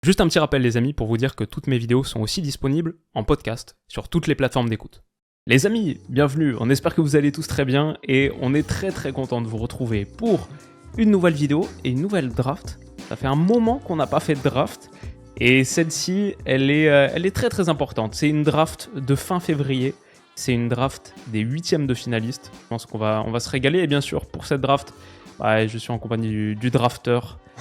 Juste un petit rappel les amis pour vous dire que toutes mes vidéos sont aussi disponibles en podcast sur toutes les plateformes d'écoute. Les amis, bienvenue, on espère que vous allez tous très bien et on est très content de vous retrouver pour une nouvelle vidéo et une nouvelle draft. Ça fait un moment qu'on n'a pas fait de draft et celle-ci, elle est très importante. C'est une draft de fin février, c'est une draft des 8e de finalistes. Je pense qu'on va se régaler et bien sûr pour cette draft, je suis en compagnie du drafter,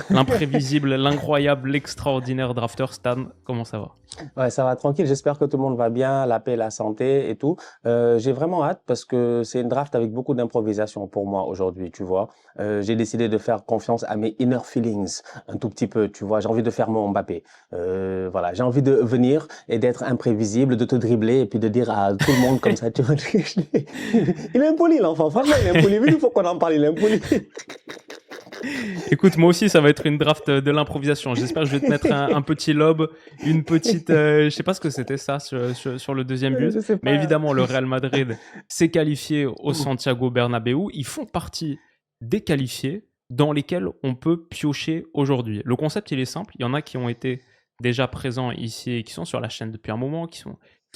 l'imprévisible, l'incroyable, l'extraordinaire drafter. Stan, comment ça va? Ouais, ça va tranquille. J'espère que tout le monde va bien, la paix, la santé et tout. J'ai vraiment hâte parce que c'est une draft avec beaucoup d'improvisation pour moi aujourd'hui, tu vois. J'ai décidé de faire confiance à mes inner feelings un tout petit peu, tu vois. J'ai envie de faire mon Mbappé. Voilà, j'ai envie de venir et d'être imprévisible, de te dribbler et puis de dire à tout le monde comme ça, tu vois. Il est impoli l'enfant, franchement, il est impoli. Oui, il faut qu'on en parle, il est impoli. Écoute, moi aussi, ça va être une draft de l'improvisation. J'espère que je vais te mettre un petit lob, une petite... je sais pas ce que c'était ça sur le deuxième but. Je sais Mais pas. évidemment, le Real Madrid s'est qualifié au Santiago Bernabéu. Ils font partie des qualifiés dans lesquels on peut piocher aujourd'hui. Le concept, il est simple. Il y en a qui ont été déjà présents ici et qui sont sur la chaîne depuis un moment, qui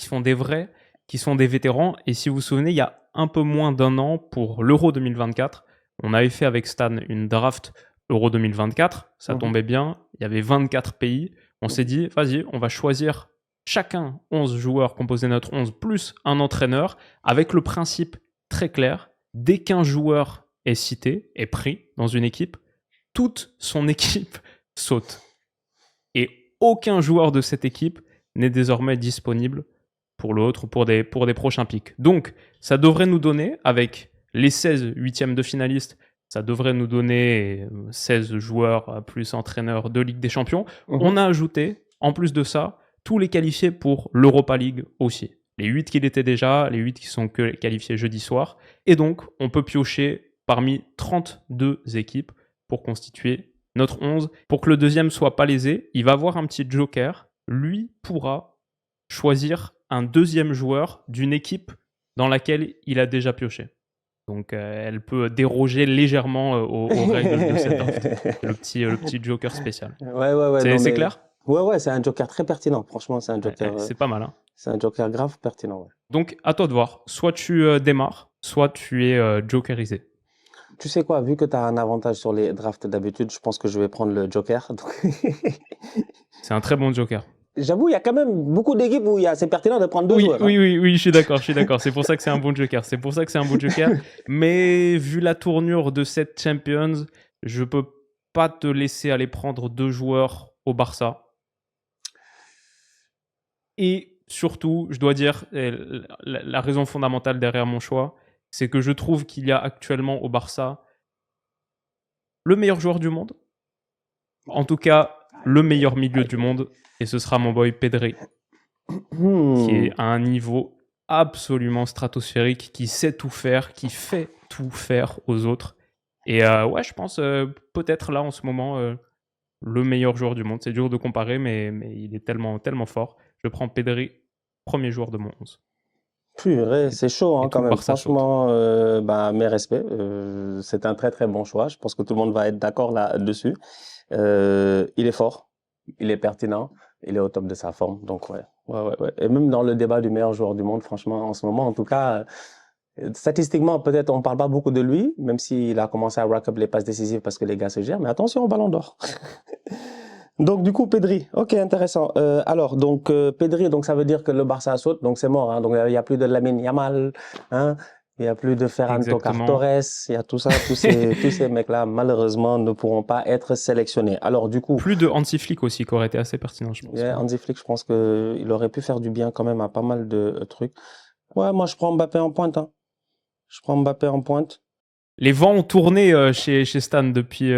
sont des vrais, qui sont des vétérans. Et si vous vous souvenez, il y a un peu moins d'un an pour l'Euro 2024, on avait fait avec Stan une draft Euro 2024, ça tombait bien, il y avait 24 pays. On s'est dit, vas-y, on va choisir chacun 11 joueurs, composer notre 11 plus un entraîneur, avec le principe très clair, dès qu'un joueur est cité, est pris dans une équipe, toute son équipe saute. Et aucun joueur de cette équipe n'est désormais disponible pour l'autre, pour des prochains pics. Donc, ça devrait nous donner, avec les 16 huitièmes de finalistes, ça devrait nous donner 16 joueurs plus entraîneurs de Ligue des Champions. On a ajouté, en plus de ça, tous les qualifiés pour l'Europa League aussi. Les 8 qui l'étaient déjà, les 8 qui sont qualifiés jeudi soir. Et donc, on peut piocher parmi 32 équipes pour constituer notre 11. Pour que le deuxième soit pas lésé, il va avoir un petit joker. Lui pourra choisir un deuxième joueur d'une équipe dans laquelle il a déjà pioché. Donc elle peut déroger légèrement aux règles de cette draft. Le petit joker spécial. Ouais. C'est clair? Ouais, c'est un joker très pertinent. Franchement, c'est un joker. C'est pas mal. Hein. C'est un joker grave pertinent. Ouais. Donc à toi de voir. Soit tu démarres, soit tu es jokerisé. Tu sais quoi, vu que tu as un avantage sur les drafts d'habitude, je pense que je vais prendre le joker. C'est un très bon joker. J'avoue, il y a quand même beaucoup d'équipes où c'est pertinent de prendre deux joueurs. Oui, je suis d'accord. C'est pour ça que c'est un bon joker. Mais vu la tournure de cette Champions, je peux pas te laisser aller prendre 2 joueurs au Barça. Et surtout, je dois dire, la raison fondamentale derrière mon choix, c'est que je trouve qu'il y a actuellement au Barça le meilleur joueur du monde. En tout cas, le meilleur milieu du monde. Et ce sera mon boy Pedri, qui est à un niveau absolument stratosphérique, qui sait tout faire, qui fait tout faire aux autres. Et je pense peut-être là en ce moment le meilleur joueur du monde. C'est dur de comparer, mais il est tellement fort. Je prends Pedri, premier joueur de mon 11. Purée, c'est chaud hein, quand même. Barça Franchement, mes respects. C'est un très bon choix. Je pense que tout le monde va être d'accord là-dessus. Il est fort, il est pertinent, il est au top de sa forme. Donc ouais. Et même dans le débat du meilleur joueur du monde, franchement, en ce moment, en tout cas, statistiquement, peut-être on parle pas beaucoup de lui, même s'il a commencé à rack up les passes décisives parce que les gars se gèrent. Mais attention au Ballon d'Or. Donc du coup Pedri, ok intéressant. Donc Pedri, donc ça veut dire que le Barça saute, donc c'est mort. Hein, donc il y a plus de Lamine Yamal, hein, il y a plus de Ferran Torres, il y a tout ça, tous ces mecs-là malheureusement ne pourront pas être sélectionnés. Alors du coup plus de Hansi Flick aussi qui aurait été assez pertinent, je pense. Hansi Flick, je pense que il aurait pu faire du bien quand même à pas mal de trucs. Ouais, moi je prends Mbappé en pointe. Hein. Je prends Mbappé en pointe. Les vents ont tourné chez Stan depuis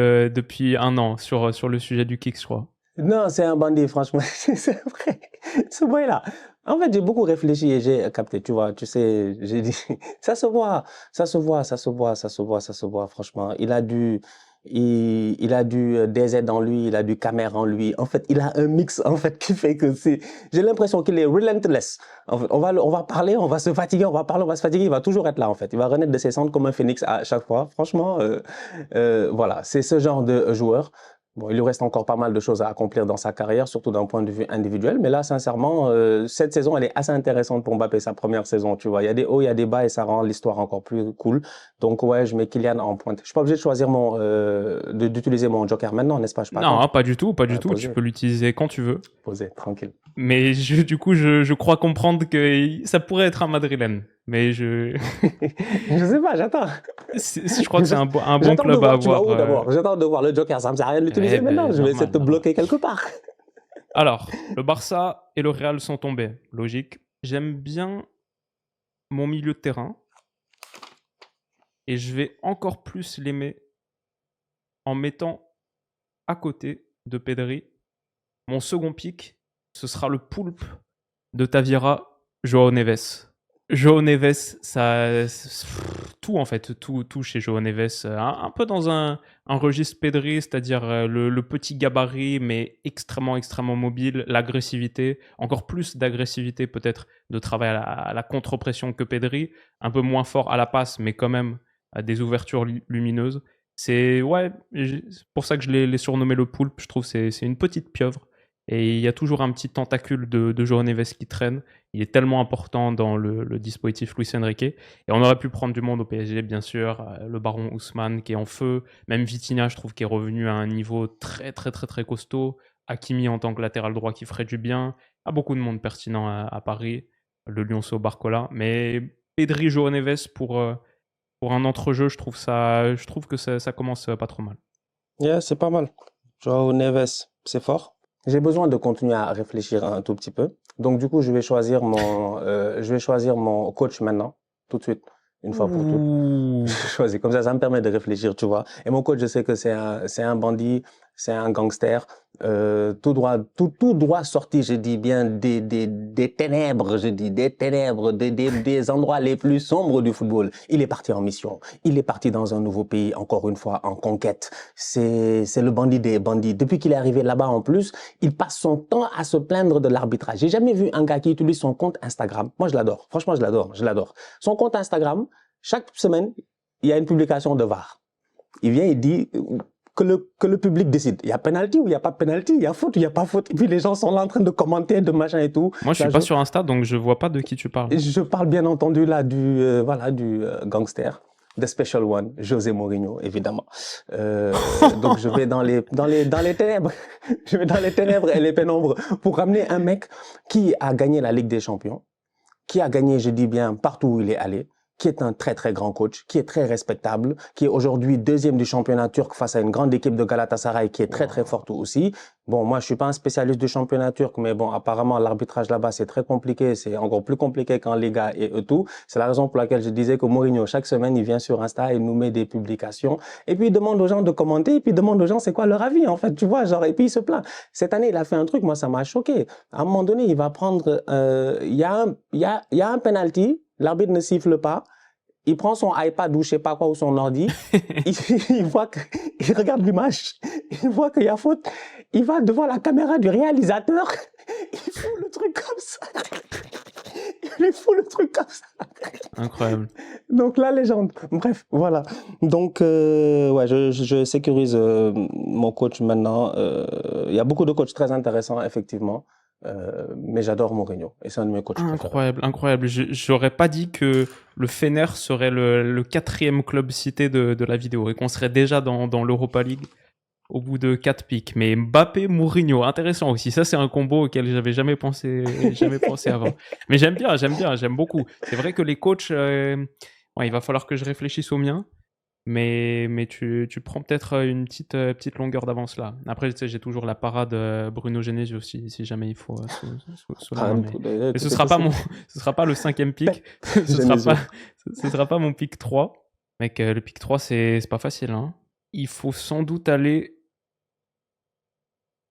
un an sur le sujet du kick, je crois. Non, c'est un bandit, franchement. C'est vrai. Ce boy-là. En fait, j'ai beaucoup réfléchi et j'ai capté, tu vois, tu sais, j'ai dit, ça se voit, franchement. Il a du DZ en lui, il a du Camer en lui. En fait, il a un mix, en fait, qui fait que j'ai l'impression qu'il est relentless. En fait, on va parler, on va se fatiguer, on va parler, on va se fatiguer, il va toujours être là, en fait. Il va renaître de ses cendres comme un phénix à chaque fois. Franchement, voilà, c'est ce genre de joueur. Bon, il lui reste encore pas mal de choses à accomplir dans sa carrière, surtout d'un point de vue individuel. Mais là, sincèrement, cette saison, elle est assez intéressante pour Mbappé, sa première saison, tu vois. Il y a des hauts, il y a des bas et ça rend l'histoire encore plus cool. Donc, ouais, je mets Kylian en pointe. Je suis pas obligé de choisir d'utiliser mon joker maintenant, n'est-ce pas? Je peux Non, attendre. pas du tout, pas du Ouais, tout. Tu poser, peux l'utiliser quand tu veux. poser, tranquille. Mais du coup, je crois comprendre que ça pourrait être un Madrilène. Mais Je sais pas, j'attends. je crois que c'est un bon J'attends de club à voir, tu vas avoir. où d'abord? J'attends de voir le joker, ça me sert à rien de l'utiliser maintenant. Je vais essayer Normal, de te normal. bloquer quelque part. Alors, le Barça et le Real sont tombés. Logique. J'aime bien mon milieu de terrain. Et je vais encore plus l'aimer en mettant à côté de Pedri. Mon second pick, ce sera le poulpe de Tavira, Joao Neves. Joao Neves, tout en fait, tout chez Joao Neves. Un peu dans un registre Pedri, c'est-à-dire le petit gabarit, mais extrêmement, extrêmement mobile, l'agressivité, encore plus d'agressivité peut-être de travail à la contre-pression que Pedri, un peu moins fort à la passe, mais quand même à des ouvertures lumineuses. C'est pour ça que je l'ai surnommé le poulpe. Je trouve que c'est une petite pieuvre. Et il y a toujours un petit tentacule de Joao Neves qui traîne. Il est tellement important dans le dispositif Luis Enrique. Et on aurait pu prendre du monde au PSG, bien sûr. Le baron Ousmane qui est en feu. Même Vitinha, je trouve, qui est revenu à un niveau très, très, très, très costaud. Hakimi en tant que latéral droit qui ferait du bien. Il y a beaucoup de monde pertinent à Paris. Le Lionceau Barcola. Mais Pedri, Joao Neves, pour un entrejeu, je trouve que ça commence pas trop mal. Yeah, c'est pas mal. Joao Neves, c'est fort. J'ai besoin de continuer à réfléchir un tout petit peu. Donc, du coup, je vais choisir mon coach maintenant, tout de suite, une fois pour toutes. Ouh. Je choisis comme ça me permet de réfléchir, tu vois. Et mon coach, je sais que c'est un bandit, c'est un gangster, tout droit sorti, je dis bien, des ténèbres, je dis, des ténèbres, des endroits les plus sombres du football. Il est parti en mission. Il est parti dans un nouveau pays, encore une fois, en conquête. C'est le bandit des bandits. Depuis qu'il est arrivé là-bas, en plus, il passe son temps à se plaindre de l'arbitrage. J'ai jamais vu un gars qui utilise son compte Instagram. Moi, je l'adore. Franchement, je l'adore. Son compte Instagram, chaque semaine, il y a une publication de VAR. Il vient, il dit que le public décide. Il y a penalty ou il n'y a pas penalty, il y a faute ou il n'y a pas faute. Et puis les gens sont là en train de commenter, de machin et tout. Moi, je suis pas sur Insta, donc je vois pas de qui tu parles. Je parle bien entendu là du gangster. The Special One, José Mourinho, évidemment. Donc je vais dans les ténèbres. Je vais dans les ténèbres et les pénombres pour ramener un mec qui a gagné la Ligue des Champions, qui a gagné, je dis bien, partout où il est allé, qui est un très très grand coach, qui est très respectable, qui est aujourd'hui deuxième du championnat turc face à une grande équipe de Galatasaray qui est très très forte aussi. Bon, moi je suis pas un spécialiste du championnat turc, mais bon, apparemment l'arbitrage là-bas c'est très compliqué, c'est encore plus compliqué qu'en Liga et tout. C'est la raison pour laquelle je disais que Mourinho, chaque semaine, il vient sur Insta et nous met des publications et puis il demande aux gens de commenter et puis il demande aux gens c'est quoi leur avis en fait, tu vois, genre, et puis il se plaint. Cette année, il a fait un truc, moi ça m'a choqué. À un moment donné, il va prendre, il y a un penalty. L'arbitre ne siffle pas. Il prend son iPad ou je sais pas quoi ou son ordi. il voit que, il regarde l'image. Il voit qu'il y a faute. Il va devant la caméra du réalisateur. Il fout le truc comme ça. Il fout le truc comme ça. Incroyable. Donc la légende. Bref, voilà. Donc ouais, je sécurise mon coach maintenant. Il y a beaucoup de coachs très intéressants effectivement. Mais j'adore Mourinho et c'est un de mes coachs préférés. Incroyable, incroyable. J'aurais pas dit que le Fener serait le 4e club cité de la vidéo et qu'on serait déjà dans l'Europa League au bout de 4 pics. Mais Mbappé, Mourinho, intéressant aussi. Ça, c'est un combo auquel j'avais jamais pensé avant. Mais j'aime beaucoup. C'est vrai que les coachs, il va falloir que je réfléchisse au mien. Mais tu prends peut-être une petite longueur d'avance là. Après, tu sais, j'ai toujours la parade Bruno Genesio aussi, si jamais il faut sous la main. Mais ce sera pas le 5e pick. ce sera pas mon pick 3. Mec, le pick 3, c'est pas facile. Hein. Il faut sans doute aller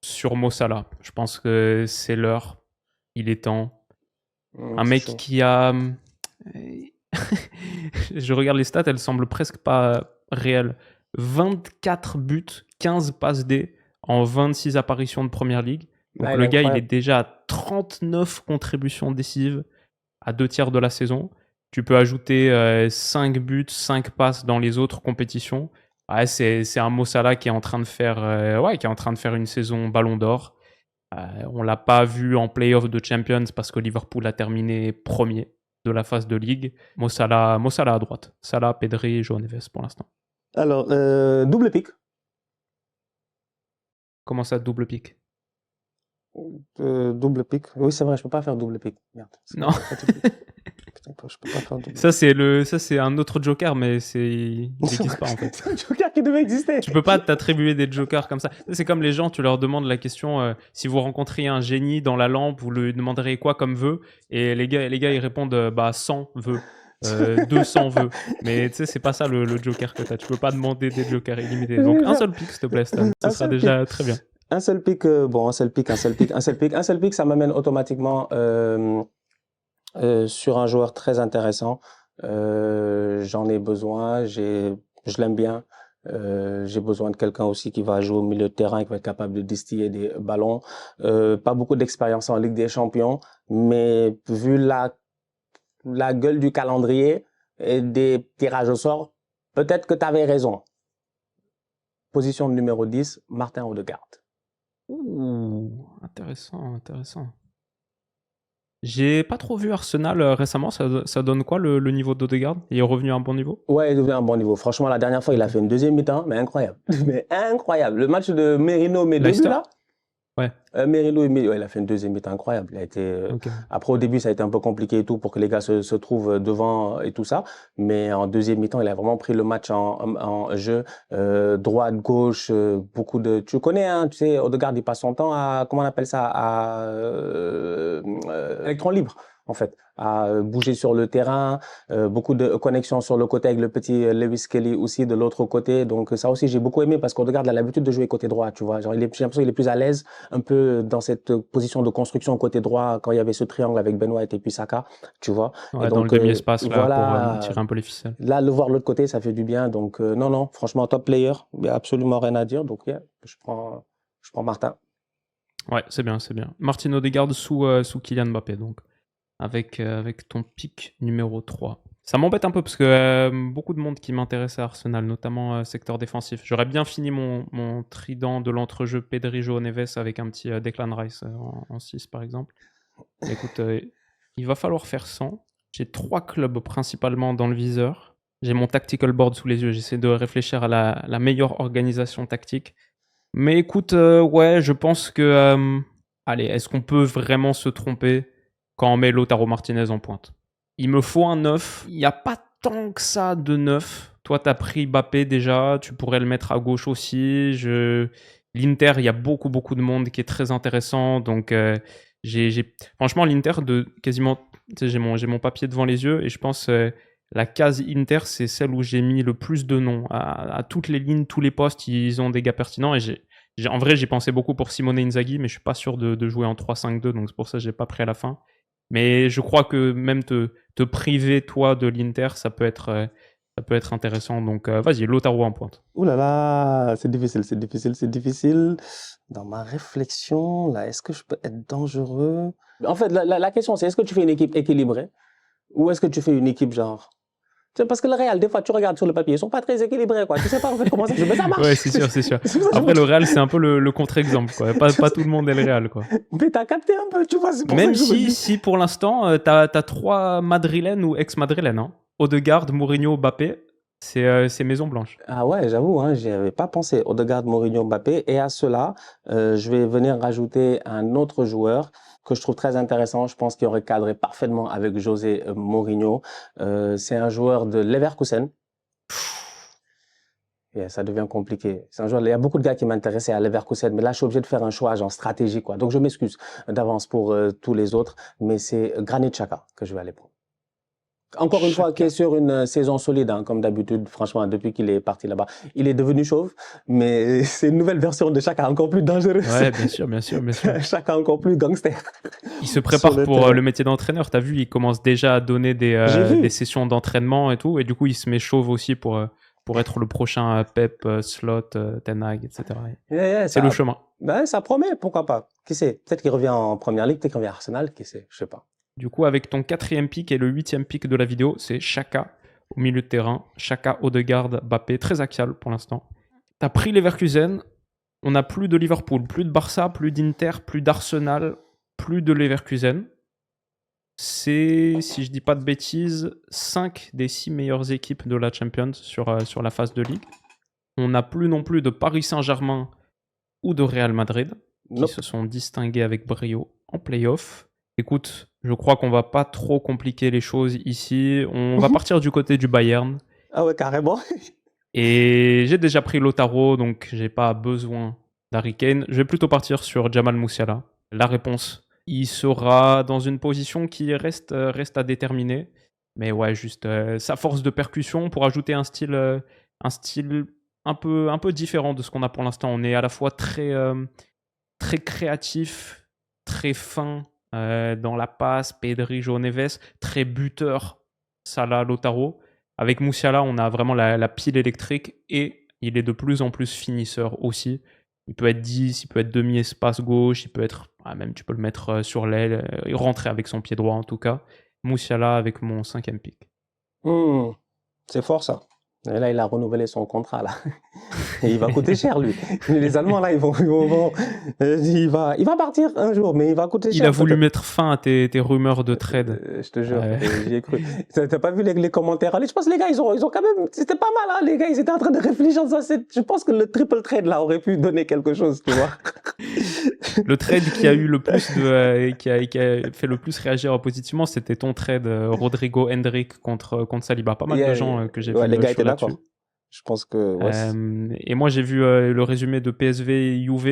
sur Mo Salah. Je pense que c'est l'heure. Il est temps. Un mec qui a... Je regarde les stats, elles semblent presque pas réelles. 24 buts, 15 passes D en 26 apparitions de Première Ligue. Donc le gars, il est déjà à 39 contributions décisives à 2/3 de la saison. Tu peux ajouter 5 buts, 5 passes dans les autres compétitions. Ouais, c'est un Mo Salah qui est en train de faire, qui est en train de faire une saison Ballon d'Or. On l'a pas vu en play-off de Champions parce que Liverpool a terminé premier de la phase de Ligue. Mo Salah à droite. Salah, Pedri, João Neves pour l'instant. Alors, double pic. Comment ça, double pic? Double pic. Oui, c'est vrai, je peux pas faire double pic. Merde. Non. Putain, je peux pas faire double Ça, c'est un autre joker, mais il n'existe pas en fait. C'est un joker qui devait exister. Tu peux pas t'attribuer des jokers comme ça. C'est comme les gens, tu leur demandes la question si vous rencontriez un génie dans la lampe, vous lui demanderiez quoi comme vœu? Et les gars, ils répondent 100 vœux. 200 vœux. Mais tu sais, c'est pas ça le joker que t'as. Tu peux pas demander des jokers illimités. Donc un seul pic, s'il te plaît, Stan. Ce sera déjà très bien. Un seul pic, un seul pic, ça m'amène automatiquement sur un joueur très intéressant. J'en ai besoin, je l'aime bien. J'ai besoin de quelqu'un aussi qui va jouer au milieu de terrain, qui va être capable de distiller des ballons. Pas beaucoup d'expérience en Ligue des Champions, mais vu la gueule du calendrier et des tirages au sort, peut-être que tu avais raison. Position de numéro 10, Martin Odegaard. Ouh, intéressant. J'ai pas trop vu Arsenal récemment. Ça donne quoi le niveau d'Odegaard? Il est revenu à un bon niveau? Ouais, il est revenu à un bon niveau. Franchement, la dernière fois, il a fait une deuxième mi-temps, mais incroyable. Mais incroyable. Le match de Merino, mais Leicester? là. Ouais. Merino, il a fait une deuxième mi-temps incroyable. Il a été, Ok. Après, au début, ça a été un peu compliqué et tout pour que les gars se trouvent devant et tout ça. Mais en deuxième mi-temps, il a vraiment pris le match en jeu. Droite, gauche, beaucoup de... Tu connais, hein, tu sais, Odegaard, il passe son temps à... Comment on appelle ça? À électron libre, en fait. À bouger sur le terrain. Beaucoup de connexions sur le côté avec le petit Lewis Kelly aussi de l'autre côté. Donc ça aussi, j'ai beaucoup aimé parce qu'Odegaard a l'habitude de jouer côté droit, tu vois. Genre, j'ai l'impression qu'il est plus à l'aise un peu dans cette position de construction côté droit quand il y avait ce triangle avec Ben White et puis Saka, tu vois. Ouais, et dans donc, le demi-espace là voilà, pour tirer un peu les ficelles. Là, le voir de l'autre côté, ça fait du bien. Donc non, franchement, top player. Il n'y a absolument rien à dire. Donc je prends Martin. Ouais, c'est bien. Martin Odegaard sous Kylian Mbappé, donc. Avec ton pic numéro 3. Ça m'embête un peu parce que beaucoup de monde qui m'intéresse à Arsenal, notamment secteur défensif. J'aurais bien fini mon trident de l'entrejeu Pedri, João Neves avec un petit Declan Rice en 6 par exemple. Mais écoute, il va falloir faire 100. J'ai 3 clubs principalement dans le viseur. J'ai mon tactical board sous les yeux. J'essaie de réfléchir à la meilleure organisation tactique. Mais écoute, je pense que... allez, est-ce qu'on peut vraiment se tromper quand on met Lautaro Martinez en pointe? Il me faut un 9. Il n'y a pas tant que ça de 9. Toi, tu as pris Mbappé déjà. Tu pourrais le mettre à gauche aussi. L'Inter, il y a beaucoup de monde qui est très intéressant. Donc, franchement, l'Inter, quasiment... J'ai mon papier devant les yeux et je pense la case Inter, c'est celle où j'ai mis le plus de noms. À toutes les lignes, tous les postes, ils ont des gars pertinents. Et en vrai, j'ai pensé beaucoup pour Simone Inzaghi, mais je suis pas sûr de jouer en 3-5-2. Donc, c'est pour ça que je n'ai pas pris à la fin. Mais je crois que même te priver, toi, de l'Inter, ça peut être intéressant. Donc, vas-y, Lautaro en pointe. Ouh là là, c'est difficile. Dans ma réflexion, là, est-ce que je peux être dangereux? En fait, la question, c'est est-ce que tu fais une équipe équilibrée ou est-ce que tu fais une équipe genre... Parce que le Real, des fois, tu regardes sur le papier, ils sont pas très équilibrés, quoi. Tu sais pas en fait comment ça joue, mais ça marche. Ouais, c'est sûr. Après, le Real, c'est un peu le contre-exemple, quoi. Pas tout le monde est le Real, quoi. Mais t'as capté un peu, tu vois. Même si pour l'instant, t'as 3 madrilènes ou ex-madrilènes, hein. Odegaard, Mourinho, Mbappé, c'est Maison Blanche. Ah ouais, j'avoue, hein, j'y avais pas pensé. Odegaard, Mourinho, Mbappé. Et à cela, je vais venir rajouter un autre joueur que je trouve très intéressant. Je pense qu'il aurait cadré parfaitement avec José Mourinho. C'est un joueur de Leverkusen. Yeah, ça devient compliqué. C'est un joueur, il y a beaucoup de gars qui m'intéressaient à Leverkusen, mais là, je suis obligé de faire un choix genre stratégie, quoi. Donc, je m'excuse d'avance pour tous les autres, mais c'est Granit Xhaka que je vais aller prendre. Encore une fois, qui est sur une saison solide, hein, comme d'habitude, franchement, depuis qu'il est parti là-bas. Il est devenu chauve, mais c'est une nouvelle version de Xhaka encore plus dangereuse. Ouais, bien sûr. Xhaka encore plus gangster. Il se prépare pour le métier d'entraîneur. T'as vu, il commence déjà à donner des sessions d'entraînement et tout, et du coup, il se met chauve aussi pour être le prochain Pep, Slot, Ten Hag, etc. C'est le chemin. Ben, ça promet, pourquoi pas. Qui sait? Peut-être qu'il revient en Première Ligue, peut-être qu'il revient à Arsenal, qui sait? Je sais pas. Du coup, avec ton 4e pick et le 8e pick de la vidéo, c'est Xhaka. au milieu de terrain. Xhaka, Odegaard, Mbappé, très axial pour l'instant. T'as pris Leverkusen, on n'a plus de Liverpool, plus de Barça, plus d'Inter, plus d'Arsenal, plus de Leverkusen. C'est, si je dis pas de bêtises, 5 des 6 meilleures équipes de la Champions sur la phase de Ligue. On n'a plus non plus de Paris Saint-Germain ou de Real Madrid, qui se sont distingués avec brio en play-off. Écoute, je crois qu'on va pas trop compliquer les choses ici. On va partir du côté du Bayern. Ah ouais, carrément. Et j'ai déjà pris Lautaro, donc j'ai pas besoin d'Harry Kane. Je vais plutôt partir sur Jamal Musiala. La réponse, il sera dans une position qui reste à déterminer. Mais ouais, juste sa force de percussion pour ajouter un style un peu différent de ce qu'on a pour l'instant. On est à la fois très créatif, très fin dans la passe, Pedri, João Neves, très buteur, Salah, Lautaro. Avec Musiala, on a vraiment la pile électrique et il est de plus en plus finisseur aussi. Il peut être 10, il peut être demi-espace gauche, il peut être, même tu peux le mettre sur l'aile, rentrer avec son pied droit en tout cas. Musiala avec mon 5e pick. C'est fort ça. Et là, il a renouvelé son contrat là. Et il va coûter cher lui. Les Allemands là, il va partir un jour, mais il va coûter cher. Il a voulu mettre fin à tes rumeurs de trade. Je te jure, j'y ai cru. T'as pas vu les commentaires? Allez, je pense que les gars, ils ont quand même, c'était pas mal, hein, les gars, ils étaient en train de réfléchir à ça. Je pense que le triple trade là aurait pu donner quelque chose, tu vois. Le trade qui a eu le plus qui a fait le plus réagir positivement, c'était ton trade Rodrigo Hendrick contre Saliba. Pas mal de gens que j'ai vu. Les gars étaient d'accord. Je pense que. Et moi, j'ai vu le résumé de PSV Juve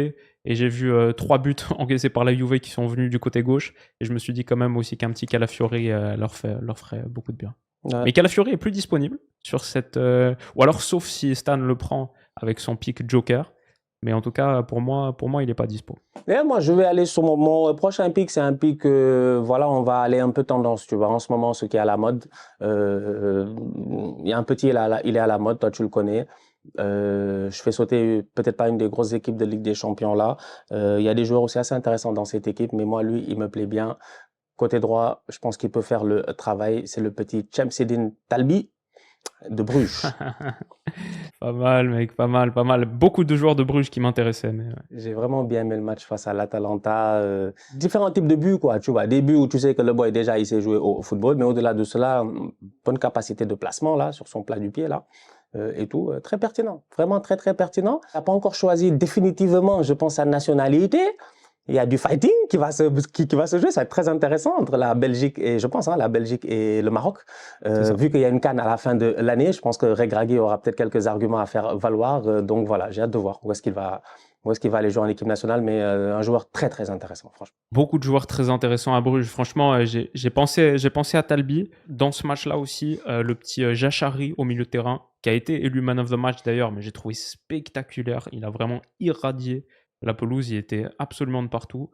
et j'ai vu 3 buts encaissés par la Juve qui sont venus du côté gauche. Et je me suis dit quand même aussi qu'un petit Calafiori leur ferait beaucoup de bien. Ouais. Mais Calafiori est plus disponible sur cette. Ou alors, sauf si Stan le prend avec son pick Joker. Mais en tout cas, pour moi, il n'est pas dispo. Et moi, je vais aller sur mon prochain pick. C'est un pick, voilà, on va aller un peu tendance, tu vois. En ce moment, ce qui est à la mode. Il y a un petit, il est à la mode, toi, tu le connais. Je fais sauter peut-être pas une des grosses équipes de Ligue des Champions là. Il y a des joueurs aussi assez intéressants dans cette équipe, mais moi, lui, il me plaît bien. Côté droit, je pense qu'il peut faire le travail. C'est le petit Chamsedine Talbi de Bruges. Pas mal, mec, pas mal. Beaucoup de joueurs de Bruges qui m'intéressaient. Mais... J'ai vraiment bien aimé le match face à l'Atalanta. Différents types de buts, quoi. Tu vois, des buts où tu sais que le boy, déjà, il sait jouer au football, mais au-delà de cela, bonne capacité de placement, là, sur son plat du pied, là. Et tout, très pertinent. Vraiment très, très pertinent. Il n'a pas encore choisi définitivement, je pense, sa nationalité. Il y a du fighting qui va se jouer, ça va être très intéressant entre la Belgique et, je pense, la Belgique et le Maroc. Vu qu'il y a une CAN à la fin de l'année, je pense que Regragui aura peut-être quelques arguments à faire valoir. Donc voilà, j'ai hâte de voir où est-ce qu'il va aller jouer en équipe nationale, mais un joueur très très intéressant, franchement. Beaucoup de joueurs très intéressants à Bruges. Franchement, j'ai pensé à Talbi. Dans ce match-là aussi, le petit Jachari au milieu de terrain, qui a été élu man of the match d'ailleurs, mais j'ai trouvé spectaculaire. Il a vraiment irradié la pelouse, il était absolument de partout.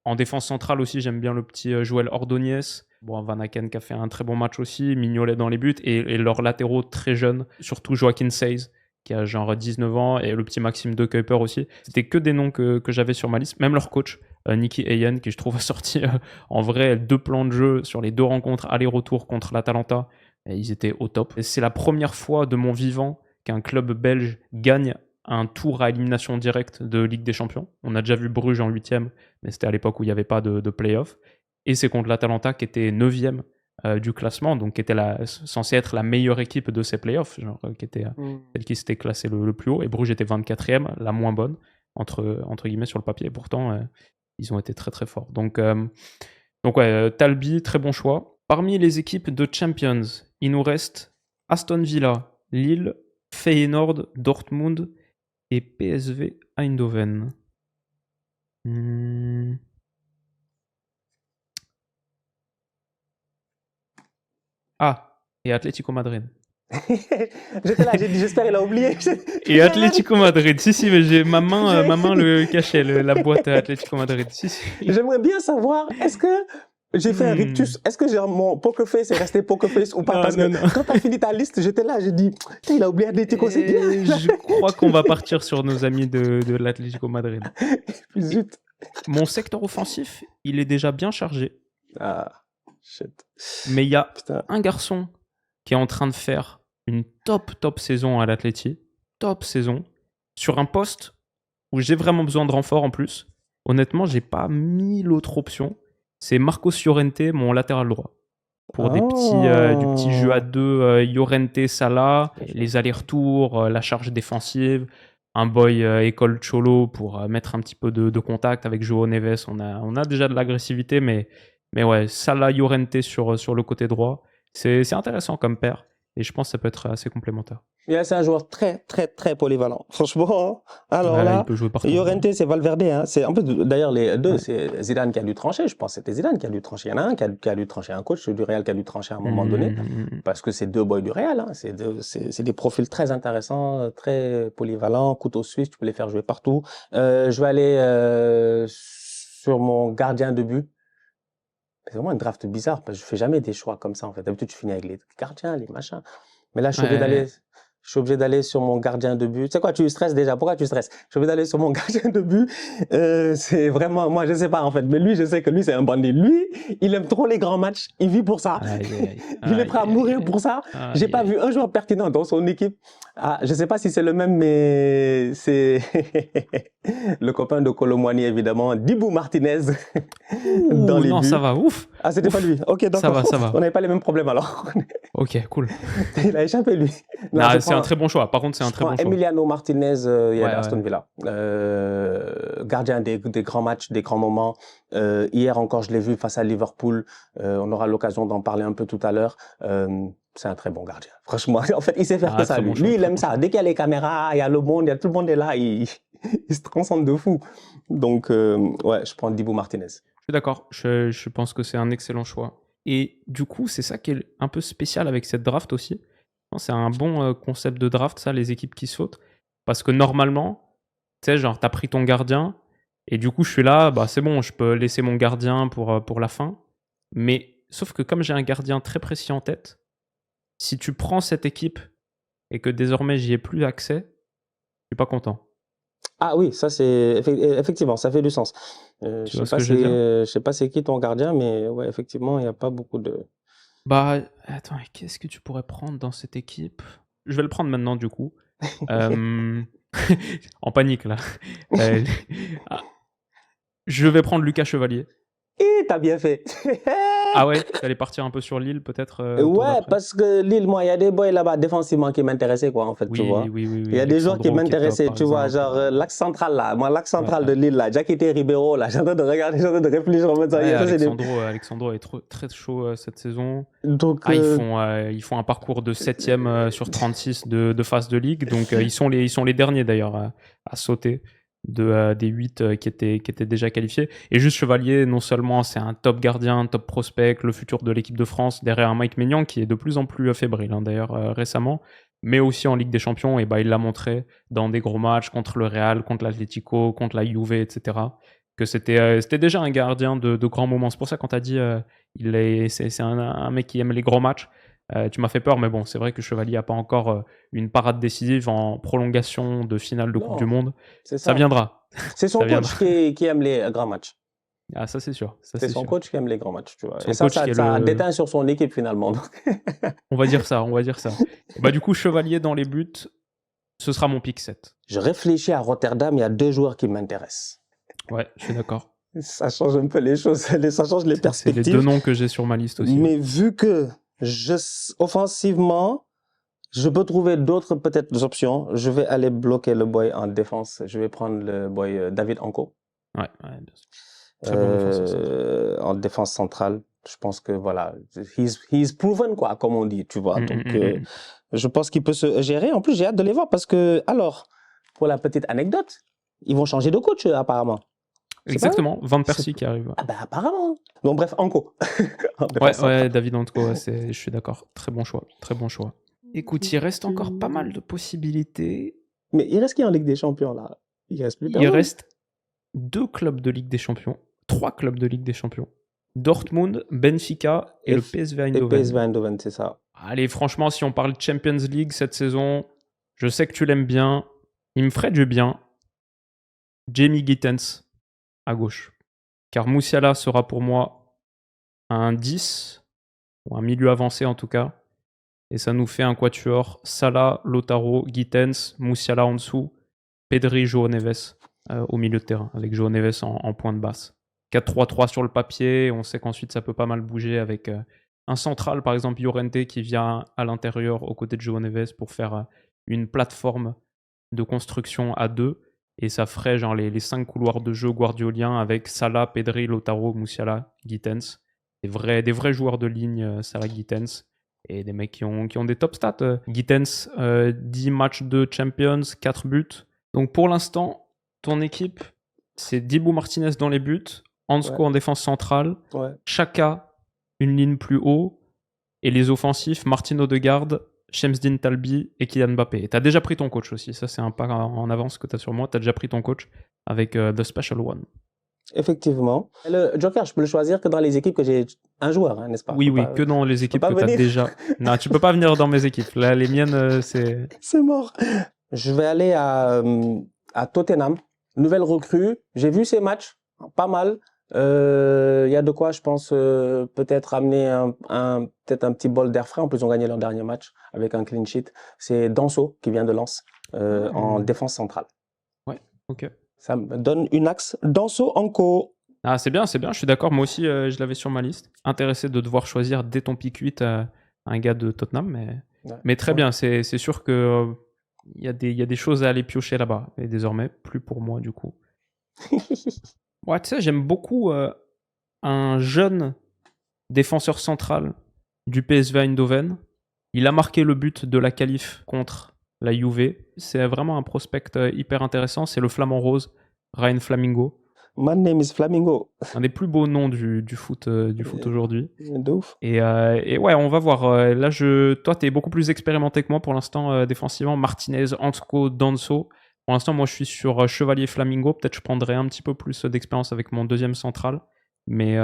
En défense centrale aussi, j'aime bien le petit Joël Ordóñez. Bon, Van Aken qui a fait un très bon match aussi, Mignolet dans les buts, et leurs latéraux très jeunes, surtout Joaquin Seiz, qui a genre 19 ans, et le petit Maxime De Kuyper aussi. C'était que des noms que j'avais sur ma liste. Même leur coach, Nicky Hayden, qui je trouve a sorti en vrai 2 plans de jeu sur les 2 rencontres aller-retour contre l'Atalanta. Et ils étaient au top. Et c'est la première fois de mon vivant qu'un club belge gagne un tour à élimination directe de Ligue des Champions. On a déjà vu Bruges en 8e, mais c'était à l'époque où il n'y avait pas de play-off. Et c'est contre l'Atalanta qui était 9e du classement, donc qui était censée être la meilleure équipe de ces play-offs, genre, qui était celle qui s'était classée le plus haut. Et Bruges était 24e, la moins bonne, entre guillemets, sur le papier. Et pourtant, ils ont été très très forts. Donc ouais, Talbi, très bon choix. Parmi les équipes de Champions, il nous reste Aston Villa, Lille, Feyenoord, Dortmund et PSV Eindhoven. Ah, et Atlético Madrid. J'étais là, j'ai dit, j'espère qu'il a oublié. Et Atlético Madrid, si, mais j'ai ma main le cachait, la boîte Atlético Madrid. Si. J'aimerais bien savoir, est-ce que j'ai fait un rictus? Est-ce que mon poker face est resté poker face ou pas? Parce que quand t'as fini ta liste, j'étais là, j'ai dit, il a oublié Atlético, c'est bien. Je crois qu'on va partir sur nos amis de l'Atlético Madrid. Zut. Mon secteur offensif, il est déjà bien chargé. Ah, shit. Mais il y a un garçon qui est en train de faire une top saison à l'Atleti. Top saison. Sur un poste où j'ai vraiment besoin de renfort en plus. Honnêtement, j'ai pas 1000 autres options. C'est Marcos Llorente, mon latéral droit. Pour du petit jeu à deux, Llorente, Salah, les allers-retours, la charge défensive, un boy école Cholo pour mettre un petit peu de contact avec João Neves. On a déjà de l'agressivité, mais ouais, Salah, Llorente sur le côté droit, c'est intéressant comme paire. Et je pense que ça peut être assez complémentaire. C'est un joueur très polyvalent. Franchement, alors Ouais, là, il peut jouer partout. Llorente, c'est Valverde. Hein. En fait, d'ailleurs, les deux, c'est Zidane qui a dû trancher. Je pense que c'était Zidane qui a dû trancher. Il y en a un qui a dû trancher, un coach du Real qui a dû trancher à un moment donné. Parce que c'est deux boys du Real. Hein. C'est des profils très intéressants, très polyvalents. Couteau suisse, tu peux les faire jouer partout. Je vais aller sur mon gardien de but. C'est vraiment une draft bizarre parce que je fais jamais des choix comme ça en fait. D'habitude, je finis avec les gardiens, les machins. Mais là, je suis obligé d'aller sur mon gardien de but. Tu sais quoi, tu stresses déjà. Pourquoi tu stresses? Je suis obligé d'aller sur mon gardien de but. C'est vraiment, moi, je sais pas en fait. Mais lui, je sais que lui, c'est un bandit. Lui, il aime trop les grands matchs. Il vit pour ça. Il est prêt à mourir pour ça. J'ai pas vu un joueur pertinent dans son équipe. Ah, je sais pas si c'est le même, mais c'est le copain de Colomwani, évidemment, Dibou Martinez. Dans les non, buts. ça va, ouf. Ah, c'était pas lui. Ok, d'accord. Ça va. On n'avait pas les mêmes problèmes alors. Ok, cool. Il a échappé, lui. Non, c'est un très bon choix. Par contre, c'est un très bon choix. Emiliano Martinez, il y a d'Aston Villa. Gardien des grands matchs, des grands moments. Hier encore, je l'ai vu face à Liverpool. On aura l'occasion d'en parler un peu tout à l'heure. C'est un très bon gardien. Franchement, en fait, il sait faire que ça. Lui, il aime ça. Dès qu'il y a les caméras, il y a le monde, tout le monde est là. Il se transcende de fou. Donc, ouais, je prends Dibou Martinez. Je suis d'accord. Je pense que c'est un excellent choix. Et du coup, c'est ça qui est un peu spécial avec cette draft aussi. C'est un bon concept de draft, ça, les équipes qui sautent. Parce que normalement, tu sais, genre, t'as pris ton gardien, et du coup, je suis là, bah c'est bon, je peux laisser mon gardien pour la fin. Mais sauf que comme j'ai un gardien très précis en tête, si tu prends cette équipe et que désormais j'y ai plus accès, je suis pas content. Ah oui, ça c'est effectivement, ça fait du sens. Tu vois ce que je veux dire? Je sais pas c'est qui ton gardien, mais ouais, effectivement, il n'y a pas beaucoup de. Bah, attends, qu'est-ce que tu pourrais prendre dans cette équipe? Je vais le prendre maintenant, du coup. En panique, là. Ah, je vais prendre Lucas Chevalier. Et t'as bien fait. Ah ouais, t'allais partir un peu sur Lille, peut-être Ouais, parce que Lille, moi, il y a des boys là-bas défensivement qui m'intéressaient, quoi, en fait, tu vois. Oui. Il y a des joueurs qui m'intéressaient, tu vois, genre l'axe central là. Moi, l'axe central de Lille là, Diakité Ribeiro là, j'ai en train de regarder, j'ai en train de réfléchir en mode ça. Alexandro est très chaud cette saison. Donc, ils font un parcours de 7ème sur 36 de phase de ligue. Donc, ils sont les derniers d'ailleurs à sauter des 8 qui étaient déjà qualifiés. Et juste Chevalier, non seulement c'est un top gardien, un top prospect, le futur de l'équipe de France derrière Mike Maignan qui est de plus en plus fébrile d'ailleurs récemment, mais aussi en Ligue des Champions, et il l'a montré dans des gros matchs contre le Real, contre l'Atlético, contre la Juve, etc. Que c'était déjà un gardien de grands moments. C'est pour ça quand tu as dit c'est un mec qui aime les gros matchs, tu m'as fait peur, mais bon, c'est vrai que Chevalier n'a pas encore une parade décisive en prolongation de finale de Coupe du Monde. Ça viendra. C'est son coach qui aime les grands matchs. Ah, ça c'est sûr. C'est son coach qui aime les grands matchs, tu vois. Et ça déteint sur son équipe finalement. On va dire ça. Du coup, Chevalier dans les buts, ce sera mon pick 7. Je réfléchis à Rotterdam, il y a 2 joueurs qui m'intéressent. Ouais, je suis d'accord. Ça change un peu les choses, ça change les perspectives. C'est les 2 noms que j'ai sur ma liste aussi. Mais vu que offensivement, je peux trouver d'autres peut-être options, je vais aller bloquer le boy en défense. Je vais prendre le boy David Anko. Ouais, bien sûr. Très bon défenseur en défense centrale. Je pense que voilà, he's proven quoi, comme on dit, tu vois. Donc, je pense qu'il peut se gérer. En plus, j'ai hâte de les voir parce que, alors, pour la petite anecdote, ils vont changer de coach apparemment. Exactement, Van Persie qui arrive. Ah bah apparemment. Donc bref, Anko. Ouais, David Anko, je suis d'accord. Très bon choix. Écoute, il reste encore pas mal de possibilités. Mais il reste qui en Ligue des Champions là? Il reste 2 clubs de Ligue des Champions, 3 clubs de Ligue des Champions. Dortmund, Benfica et le PSV Eindhoven. Et PSV Eindhoven, c'est ça. Allez, franchement, si on parle Champions League cette saison, je sais que tu l'aimes bien. Il me ferait du bien. Jamie Gittens à gauche. Car Musiala sera pour moi un 10, ou un milieu avancé en tout cas. Et ça nous fait un quatuor Salah, Lautaro, Gittens, Musiala en dessous, Pedri, João Neves au milieu de terrain, avec João Neves en point de basse. 4-3-3 sur le papier, on sait qu'ensuite ça peut pas mal bouger avec un central, par exemple Llorente, qui vient à l'intérieur aux côtés de João Neves pour faire une plateforme de construction à deux. Et ça ferait genre les 5 couloirs de jeu guardioliens avec Salah, Pedri, Lautaro, Musiala, Gittens. Des vrais joueurs de ligne, Salah, Gittens. Et des mecs qui ont des top stats. Gittens, 10 matchs de Champions, 4 buts. Donc pour l'instant, ton équipe, c'est Dibu Martinez dans les buts, Hansko en défense centrale, Xhaka, une ligne plus haut, et les offensifs, Martin Odegaard, Shemsdine Talbi et Kylian Mbappé. Et t'as déjà pris ton coach aussi, ça c'est un pas en avance que t'as sur moi, t'as déjà pris ton coach avec The Special One. Effectivement. Le Joker, je peux le choisir que dans les équipes que j'ai un joueur, hein, n'est-ce pas? Oui, que dans les équipes que t'as déjà... Non, tu peux pas venir dans mes équipes, là les miennes c'est... C'est mort. Je vais aller à Tottenham, nouvelle recrue, j'ai vu ces matchs, pas mal. Il y a de quoi, je pense, peut-être amener peut-être un petit bol d'air frais. En plus, ils ont gagné leur dernier match avec un clean sheet. C'est Danso qui vient de Lens en défense centrale. Ouais, ok. Ça me donne une axe Danso Hanko. Ah, c'est bien, je suis d'accord. Moi aussi, je l'avais sur ma liste. Intéressé de devoir choisir dès ton pick 8 un gars de Tottenham, mais très bien. C'est sûr que il y a des choses à aller piocher là-bas. Et désormais, plus pour moi, du coup. Ouais, tu sais, j'aime beaucoup un jeune défenseur central du PSV Eindhoven. Il a marqué le but de la qualif contre la Juve. C'est vraiment un prospect hyper intéressant. C'est le flamant rose, Ryan Flamingo. My name is Flamingo. Un des plus beaux noms du foot aujourd'hui. De ouf. Et ouais, on va voir. Là, toi, tu es beaucoup plus expérimenté que moi pour l'instant défensivement. Martinez, Hansko, Danso. Pour l'instant, moi, je suis sur Chevalier Flamingo. Peut-être je prendrai un petit peu plus d'expérience avec mon deuxième central. Mais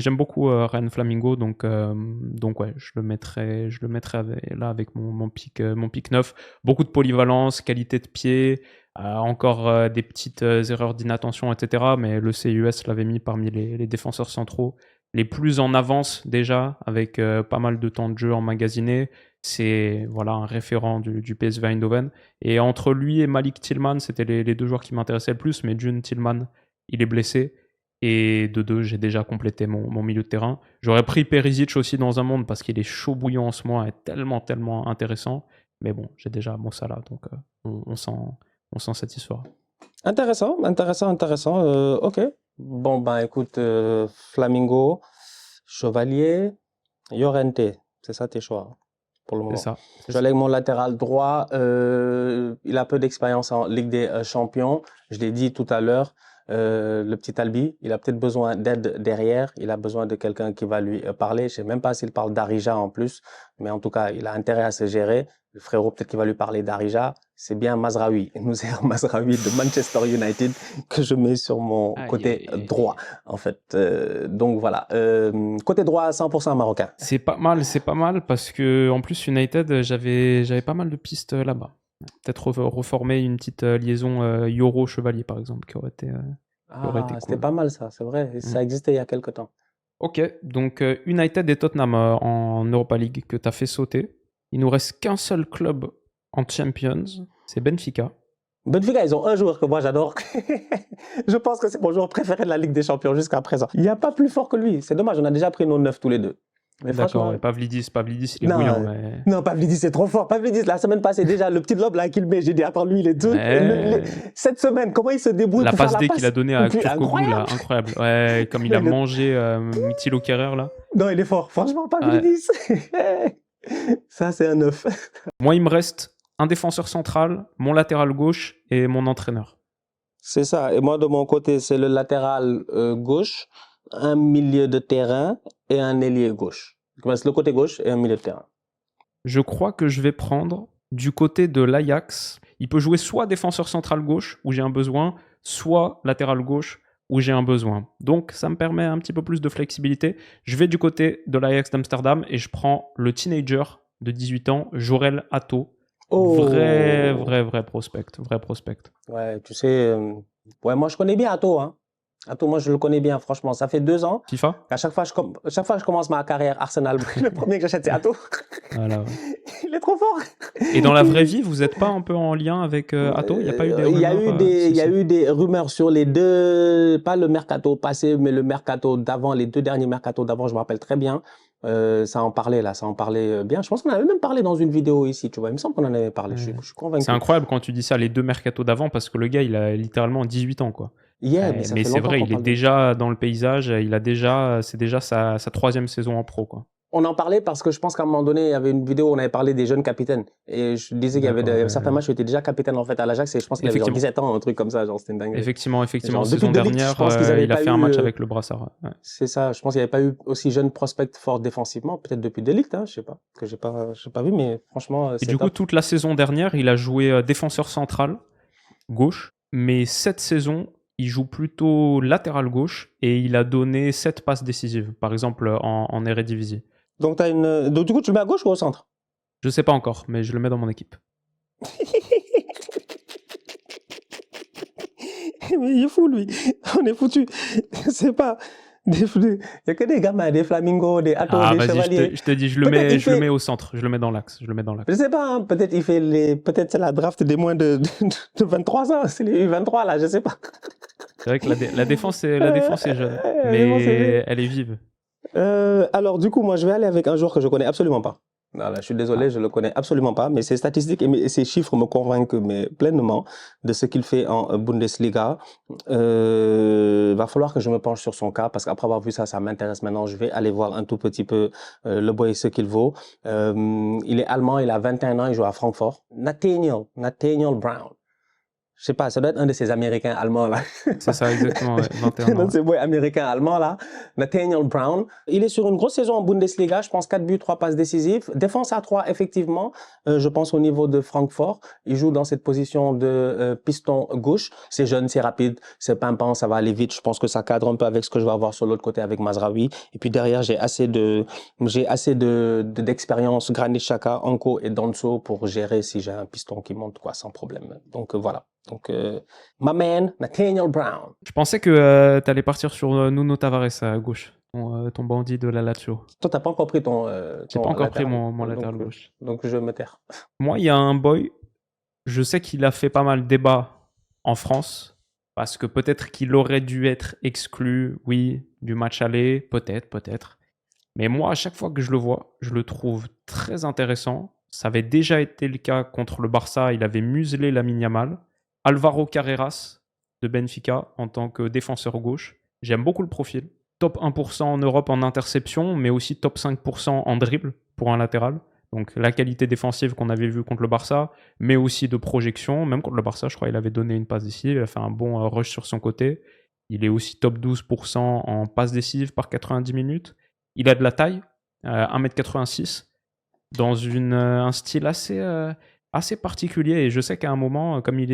j'aime beaucoup Ryan Flamingo. Donc ouais, je le mettrai là avec mon pick 9. Beaucoup de polyvalence, qualité de pied. Encore des petites erreurs d'inattention, etc. Mais le CUS l'avait mis parmi les défenseurs centraux les plus en avance déjà, avec pas mal de temps de jeu emmagasiné. C'est un référent du PSV Eindhoven. Et entre lui et Malik Tillman, c'était les deux joueurs qui m'intéressaient le plus. Mais June Tillman, il est blessé. Et de deux, j'ai déjà complété mon milieu de terrain. J'aurais pris Perisic aussi dans un monde parce qu'il est chaud bouillant en ce mois et tellement intéressant. Mais bon, j'ai déjà mon Salah, donc on s'en satisfera. Intéressant. Ok. Bon, écoute, Flamingo, Chevalier, Llorente. C'est ça tes choix pour le moment. C'est ça. Je vais aller avec mon latéral droit. Il a peu d'expérience en Ligue des Champions. Je l'ai dit tout à l'heure. Le petit Albi, il a peut-être besoin d'aide derrière. Il a besoin de quelqu'un qui va lui parler. Je sais même pas s'il parle d'Arija en plus. Mais en tout cas, il a intérêt à se gérer. Le frérot, peut-être qu'il va lui parler d'Arija. C'est bien Mazraoui, Nusayr Mazraoui de Manchester United que je mets sur mon côté droit, en fait. Donc voilà. Côté droit, 100% marocain. C'est pas mal parce que en plus United, j'avais pas mal de pistes là-bas. Peut-être reformer une petite liaison Yoro Chevalier par exemple qui aurait été cool. C'était pas mal ça, c'est vrai. Ça existait il y a quelque temps. Ok, donc United et Tottenham en Europa League que tu as fait sauter. Il nous reste qu'un seul club en Champions, c'est Benfica. Benfica, ils ont un joueur que moi j'adore. Je pense que c'est mon joueur préféré de la Ligue des Champions jusqu'à présent. Il n'y a pas plus fort que lui. C'est dommage, on a déjà pris nos 9 tous les deux. Mais d'accord, Pavlidis, il est bouillant. Mais... Non, Pavlidis, c'est trop fort. Pavlidis, la semaine passée, déjà, le petit lob là qu'il met, j'ai dit, attends, lui, il est deux. Cette semaine, comment il se débrouille pour faire la passe? La passe D qu'il a donnée à Turcoglou, là, incroyable. Ouais, comme il a mangé Mithilo Kerrer, là. Non, il est fort. Franchement, Pavlidis. Ça, c'est un 9. Moi, il me reste un défenseur central, mon latéral gauche et mon entraîneur. C'est ça. Et moi, de mon côté, c'est le latéral gauche, un milieu de terrain et un ailier gauche. Le côté gauche et un milieu de terrain. Je crois que je vais prendre du côté de l'Ajax. Il peut jouer soit défenseur central gauche, où j'ai un besoin, soit latéral gauche, où j'ai un besoin. Donc, ça me permet un petit peu plus de flexibilité. Je vais du côté de l'Ajax d'Amsterdam et je prends le teenager de 18 ans, Jorel Atto. Vrai prospect. Ouais, tu sais, moi je connais bien Atto, hein. Attends, moi, je le connais bien, franchement. Ça fait 2 ans FIFA? qu'à chaque fois que je commence ma carrière Arsenal, le premier que j'achète, c'est Atto. Voilà, ouais. Il est trop fort. Et dans la vraie vie, vous n'êtes pas un peu en lien avec Atto? Il n'y a pas eu des Il y a rumeurs? eu des, Si, il y a si. eu des rumeurs sur les deux, pas le mercato passé, mais le mercato d'avant, les 2 derniers mercatos d'avant, je me rappelle très bien. Ça en parlait là, ça en parlait bien. Je pense qu'on avait même parlé dans une vidéo ici, tu vois. Il me semble qu'on en avait parlé. Je Ouais. suis C'est convaincu. incroyable quand tu dis ça, les 2 mercatos d'avant, parce que le gars, il a littéralement 18 ans, quoi. Yeah, mais ça Mais fait c'est longtemps vrai, qu'on il est parle de lui. déjà dans le paysage, c'est déjà sa 3e saison en pro, quoi. On en parlait parce que je pense qu'à un moment donné, il y avait une vidéo où on avait parlé des jeunes capitaines. Et je disais qu'il y avait D'accord. certains matchs où il était déjà capitaine en fait à l'Ajax et je pense qu'il avait genre Effectivement. 17 ans, un truc comme ça, genre c'était une dinguerie. Effectivement, Genre, depuis saison De Ligt, je dernière, pense qu'ils avaient il a pas fait un eu. match avec le Brassard. Ouais. C'est ça, je pense qu'il n'y avait pas eu aussi jeune prospect fort défensivement, peut-être depuis De Ligt, hein, je sais pas, que j'ai pas vu, mais franchement, Et c'est du coup, top. toute la saison dernière, il a joué défenseur central, gauche, mais cette saison, il joue plutôt latéral gauche et il a donné 7 passes décisives, par exemple en Eredivisie. Donc, Donc, du coup, tu le mets à gauche ou au centre? Je sais pas encore, mais je le mets dans mon équipe. Mais il est fou, lui. On est foutu. C'est pas. Il y a que des gamins, des flamingos, des Atto, Ah, des vas-y, chevaliers. je te dis, je le Peut-être il mets, je le fait. mets au centre, je le mets dans l'axe, je le mets dans l'axe. Je sais pas, hein, peut-être il fait peut-être c'est la draft des moins de 23 ans, c'est les U23 là, je sais pas. C'est vrai que la défense est jeune, Mais bon, c'est vrai. mais elle est vive. Alors du coup, moi je vais aller avec un joueur que je connais absolument pas. Voilà, je suis Ah, désolé, je le connais absolument pas, mais ses statistiques et ses chiffres me convainquent mais pleinement de ce qu'il fait en Bundesliga. Va falloir que je me penche sur son cas parce qu'après avoir vu ça, ça m'intéresse maintenant. Je vais aller voir un tout petit peu le boy et ce qu'il vaut. Il est allemand, il a 21 ans, il joue à Francfort. Nathaniel Brown. Je sais pas, ça doit être un de ces Américains allemands là. c'est ça, exactement, ouais, 21 Un ans. de ces boys américains allemands là, Nathaniel Brown. Il est sur une grosse saison en Bundesliga, je pense 4 buts, 3 passes décisives. Défense à 3, effectivement, je pense au niveau de Francfort. Il joue dans cette position de piston gauche. C'est jeune, c'est rapide, c'est pimpant, ça va aller vite. Je pense que ça cadre un peu avec ce que je vais avoir sur l'autre côté avec Mazraoui. Et puis derrière, j'ai assez d'expérience, Granit Xhaka, Anko et Danso pour gérer si j'ai un piston qui monte quoi, sans problème. Donc voilà. Donc, my man, Nathaniel Brown. Je pensais que tu allais partir sur Nuno Tavares à gauche, ton bandit de la Lazio. Toi, t'as pas encore pris ton J'ai pas encore pris latéral. mon latéral gauche. Donc, je vais me taire. Moi, il y a un boy, je sais qu'il a fait pas mal de débats en France, parce que peut-être qu'il aurait dû être exclu, oui, du match aller, peut-être. Mais moi, à chaque fois que je le vois, je le trouve très intéressant. Ça avait déjà été le cas contre le Barça, il avait muselé Lamine Yamal. Alvaro Carreras de Benfica en tant que défenseur gauche. J'aime beaucoup le profil. Top 1% en Europe en interception, mais aussi top 5% en dribble pour un latéral. Donc la qualité défensive qu'on avait vue contre le Barça, mais aussi de projection. Même contre le Barça, je crois qu'il avait donné une passe décisive, il a fait un bon rush sur son côté. Il est aussi top 12% en passe décisive par 90 minutes. Il a de la taille, 1m86, dans un style assez particulier. Et je sais qu'à un moment, comme il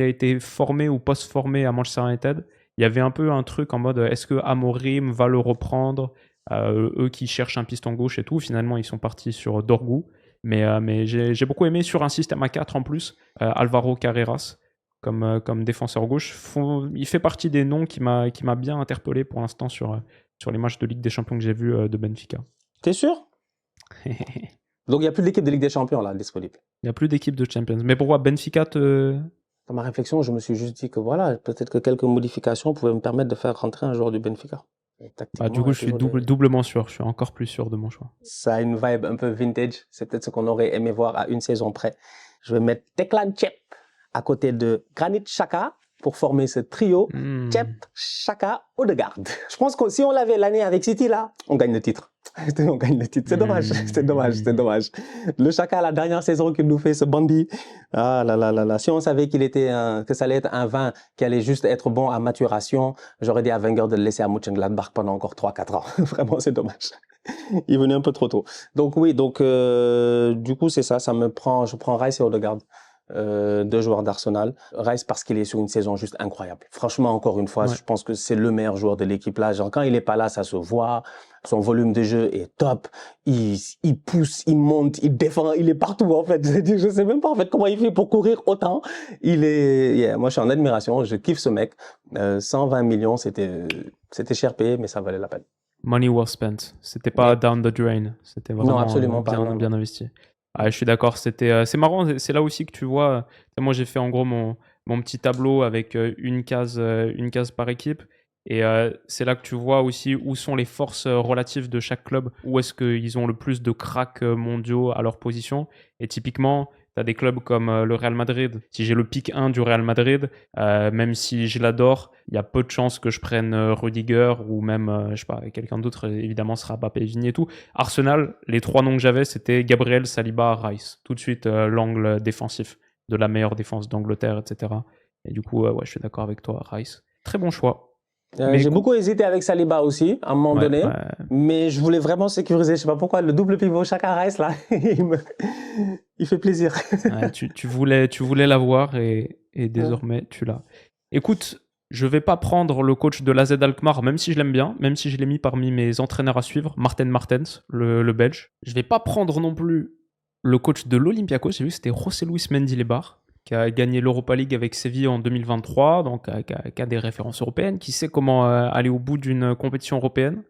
a été formé ou post-formé à Manchester United, il y avait un peu un truc en mode est-ce que Amorim va le reprendre, eux qui cherchent un piston gauche et tout. Finalement, ils sont partis sur Dorgu. Mais j'ai beaucoup aimé sur un système à 4 en plus, Alvaro Carreras comme défenseur gauche. Il fait partie des noms qui m'a bien interpellé pour l'instant sur les matchs de Ligue des Champions que j'ai vus de Benfica. T'es sûr? Donc, il n'y a plus d'équipe de Ligue des Champions là disponible. Il n'y a plus d'équipe de Champions. Mais pourquoi Benfica Dans ma réflexion, je me suis juste dit que voilà, peut-être que quelques modifications pouvaient me permettre de faire rentrer un joueur du Benfica. Du coup, je suis doublement sûr. Je suis encore plus sûr de mon choix. Ça a une vibe un peu vintage. C'est peut-être ce qu'on aurait aimé voir à une saison près. Je vais mettre Declan Cep à côté de Granit Xhaka pour former ce trio. Cep, Xhaka, Odegaard. Je pense que si on l'avait l'année avec City là, on gagne le titre. On gagne le titre. C'est dommage. C'est dommage. Le Xhaka, la dernière saison qu'il nous fait, ce bandit. Ah là là là là. Si on savait que ça allait être un vin qui allait juste être bon à maturation, j'aurais dit à Wenger de le laisser à Mönchengladbach pendant encore 3-4 ans. Vraiment, c'est dommage. Il est venu un peu trop tôt. Donc oui, du coup, c'est ça. Je prends Rice et Odegaard. deux joueurs d'Arsenal. Rice parce qu'il est sur une saison juste incroyable. Franchement, encore une fois, Ouais. je pense que c'est le meilleur joueur de l'équipe là. Genre, quand il est pas là, ça se voit. Son volume de jeu est top. Il pousse, il monte, il défend, il est partout en fait. Je sais même pas en fait comment il fait pour courir autant. Moi je suis en admiration. Je kiffe ce mec. 120 millions, c'était cher payé, mais ça valait la peine. Money well spent. C'était pas Ouais. down the drain. C'était Non, vraiment absolument pas. Non, bien non. investi. Ah, je suis d'accord. C'est marrant. C'est là aussi que tu vois. Moi, j'ai fait en gros mon petit tableau avec une case par équipe. Et c'est là que tu vois aussi où sont les forces relatives de chaque club. Où est-ce qu'ils ont le plus de cracks mondiaux à leur position. Et typiquement, tu as des clubs comme le Real Madrid. Si j'ai le pick 1 du Real Madrid, même si je l'adore, il y a peu de chances que je prenne Rudiger ou même, je sais pas, quelqu'un d'autre, évidemment, sera Mbappé, Vigny et tout. Arsenal, les 3 noms que j'avais, c'était Gabriel, Saliba, Rice. Tout de suite, l'angle défensif de la meilleure défense d'Angleterre, etc. Et du coup, ouais, je suis d'accord avec toi, Rice. Très bon choix. Mais J'ai écoute, beaucoup hésité avec Saliba aussi, à un moment ouais, donné, mais je voulais vraiment sécuriser. Je sais pas pourquoi, le double pivot Chaka Rice, là, il fait plaisir. ouais, tu voulais l'avoir et désormais tu l'as. Écoute, je vais pas prendre le coach de l'AZ Alkmaar, même si je l'aime bien, même si je l'ai mis parmi mes entraîneurs à suivre, Marten Martens, le Belge. Je vais pas prendre non plus le coach de l'Olympiakos, j'ai vu c'était José Luis Mendilibar, qui a gagné l'Europa League avec Séville en 2023, donc qui a des références européennes, qui sait comment aller au bout d'une compétition européenne.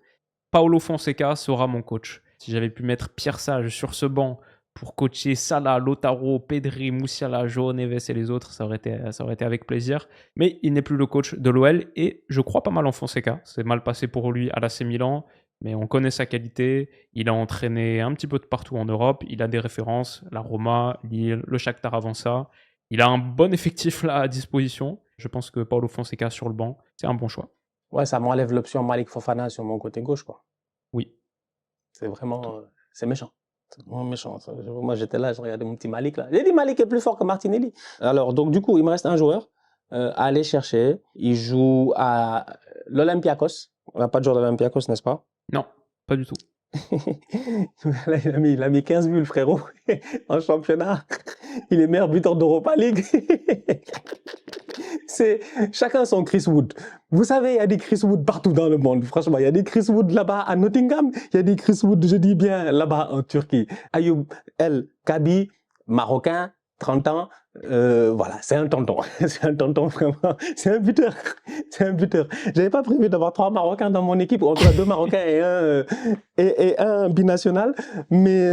Paulo Fonseca sera mon coach. Si j'avais pu mettre Pierre Sage sur ce banc pour coacher Salah, Lautaro, Pedri, Musiala, João Neves et les autres, ça aurait été avec plaisir. Mais il n'est plus le coach de l'OL et je crois pas mal en Fonseca. C'est mal passé pour lui à l'AC Milan, mais on connaît sa qualité. Il a entraîné un petit peu de partout en Europe. Il a des références, la Roma, Lille, le Shakhtar avant ça. Il a un bon effectif là à disposition. Je pense que Paulo Fonseca sur le banc, c'est un bon choix. Ouais, ça m'enlève l'option Malik Fofana sur mon côté gauche, quoi. Oui. C'est vraiment, c'est méchant. C'est vraiment méchant. Moi, j'étais là, je regardais mon petit Malik, là. J'ai dit Malik est plus fort que Martinelli. Alors, donc, du coup, il me reste un joueur à aller chercher. Il joue à l'Olympiakos. On n'a pas de joueur d'Olympiakos, n'est-ce pas? Non, pas du tout. Là, il a mis 15 buts, frérot, en championnat. Il est meilleur buteur d'Europa League. C'est chacun son Chris Wood. Vous savez, il y a des Chris Wood partout dans le monde. Franchement, il y a des Chris Wood là-bas à Nottingham. Il y a des Chris Wood, je dis bien, là-bas en Turquie. Ayoub El Kabi, marocain, 30 ans. Voilà, c'est un tonton. C'est un tonton, vraiment. C'est un buteur. C'est un buteur. J'avais pas prévu d'avoir 3 Marocains dans mon équipe, ou en tout cas 2 Marocains et un binational. Mais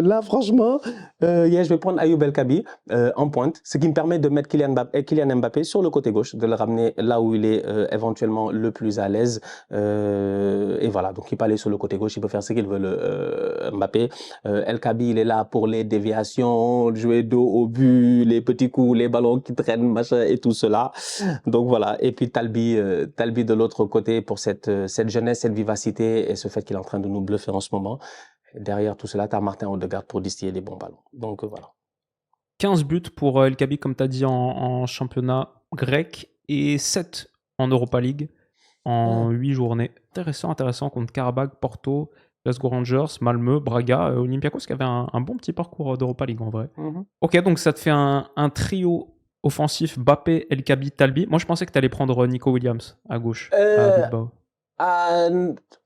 là, franchement, je vais prendre Ayoub El Kabi en pointe, ce qui me permet de mettre Kylian Mbappé sur le côté gauche, de le ramener là où il est éventuellement le plus à l'aise. Et voilà, donc il peut aller sur le côté gauche, il peut faire ce qu'il veut, Mbappé. El Kabi, il est là pour les déviations, jouer dos au but, les petits coups, les ballons qui traînent, machin et tout cela. Donc voilà, et puis Talbi de l'autre côté pour cette jeunesse, cette vivacité et ce fait qu'il est en train de nous bluffer en ce moment. Derrière tout cela, tu as Martin Odegaard pour distiller des bons ballons. Donc voilà. 15 buts pour El Kabi, comme tu as dit, en championnat grec et 7 en Europa League en 8 journées. Intéressant contre Karabakh, Porto, Glasgow Rangers, Malmö, Braga, Olympiakos qui avait un bon petit parcours d'Europa League en vrai. Ok, donc ça te fait un trio offensif Mbappé, El Kabi, Talbi. Moi je pensais que tu allais prendre Nico Williams à gauche à Bilbao.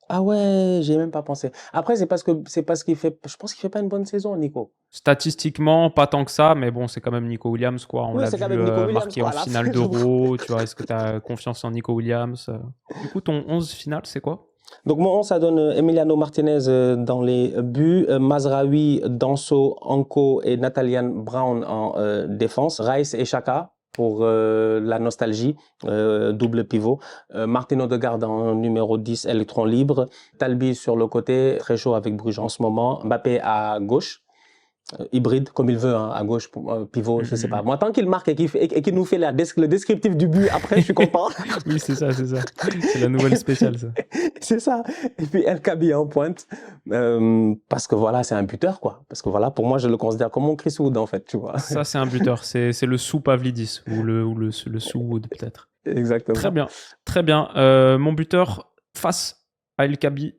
Ah ouais, j'ai même pas pensé. Après, c'est parce qu'il fait, je pense qu'il fait pas une bonne saison, Nico. Statistiquement, pas tant que ça, mais bon, c'est quand même Nico Williams, quoi. On Oui, l'a c'est vu quand même Nico Williams, marqué quoi, en à la finale fin, d'Euro. Tu vois, est-ce que tu as confiance en Nico Williams? Du coup, ton 11 final, c'est quoi? Donc mon 11, ça donne Emiliano Martinez dans les buts, Mazraoui, Danso, Anko et Nathaniel Brown en défense, Rice et Xhaka pour la nostalgie, double pivot, Martin Odegaard en numéro 10, électron libre, Talbi sur le côté, très chaud avec Bruges en ce moment, Mbappé à gauche, hybride comme il veut, hein, à gauche, pivot, je sais pas. Moi, tant qu'il marque et qu'il nous fait le descriptif du but, après, je suis content. Oui, c'est ça. C'est la nouvelle spéciale, ça. C'est ça. Et puis El Kabi en pointe, parce que voilà, c'est un buteur, quoi. Parce que voilà, pour moi, je le considère comme mon Chris Wood, en fait, tu vois. Ça, c'est un buteur. C'est le sous Pavlidis ou le sous Wood, peut-être. Exactement. Très bien. Mon buteur face à El Kabi,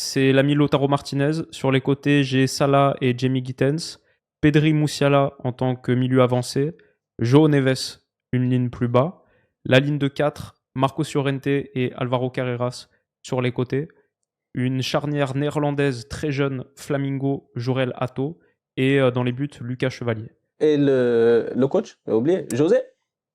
c'est l'ami Lautaro Martinez. Sur les côtés, j'ai Salah et Jamie Gittens. Pedri Moussiala en tant que milieu avancé, João Neves, une ligne plus bas, la ligne de 4, Marcos Llorente et Alvaro Carreras sur les côtés, une charnière néerlandaise très jeune, Flamingo, Jorel Hato, et dans les buts, Lucas Chevalier. Et le coach, j'ai oublié, José.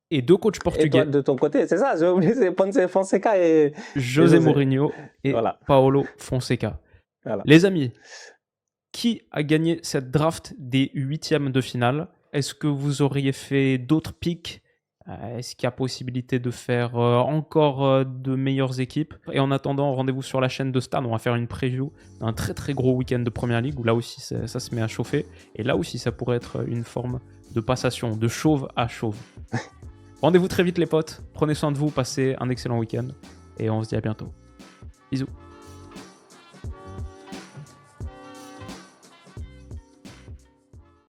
Et 2 coachs Et toi, portugais, de ton côté, c'est ça, j'ai oublié, c'est Ponce Fonseca et José José. Mourinho et Voilà. Paulo Fonseca. Voilà. Les amis, qui a gagné cette draft des 8e de finale? Est-ce que vous auriez fait d'autres picks? Est-ce qu'il y a possibilité de faire encore de meilleures équipes? Et en attendant, rendez-vous sur la chaîne de Stan. On va faire une preview d'un très très gros week-end de Première Ligue où là aussi ça se met à chauffer. Et là aussi ça pourrait être une forme de passation, de chauve à chauve. Rendez-vous très vite les potes. Prenez soin de vous, passez un excellent week-end. Et on se dit à bientôt. Bisous.